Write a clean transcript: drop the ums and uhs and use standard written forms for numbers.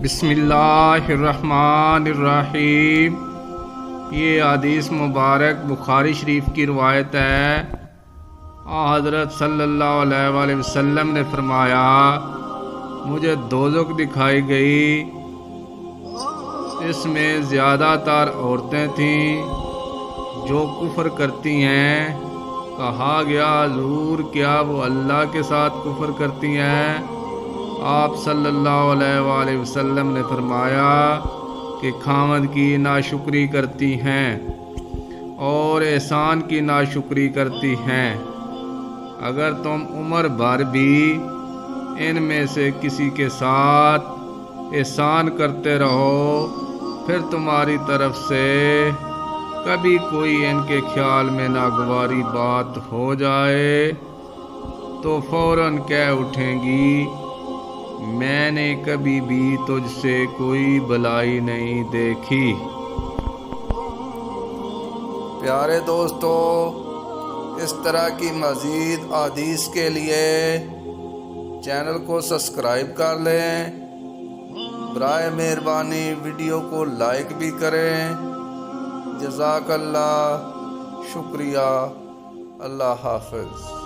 بسم اللہ الرحمن الرحیم۔ یہ حدیث مبارک بخاری شریف کی روایت ہے۔ حضرت صلی اللہ علیہ وآلہ وسلم نے فرمایا، مجھے دوزخ دکھائی گئی، اس میں زیادہ تر عورتیں تھیں جو کفر کرتی ہیں۔ کہا گیا، حضور کیا وہ اللہ کے ساتھ کفر کرتی ہیں؟ آپ صلی اللہ علیہ وآلہ وسلم نے فرمایا کہ خاوند کی ناشکری کرتی ہیں اور احسان کی ناشکری کرتی ہیں۔ اگر تم عمر بھر بھی ان میں سے کسی کے ساتھ احسان کرتے رہو، پھر تمہاری طرف سے کبھی کوئی ان کے خیال میں ناگواری بات ہو جائے تو فوراً کہہ اٹھیں گی، میں نے کبھی بھی تجھ سے کوئی بلائی نہیں دیکھی۔ پیارے دوستو، اس طرح کی مزید احادیث کے لیے چینل کو سبسکرائب کر لیں۔ برائے مہربانی ویڈیو کو لائک بھی کریں۔ جزاک اللہ، شکریہ، اللہ حافظ۔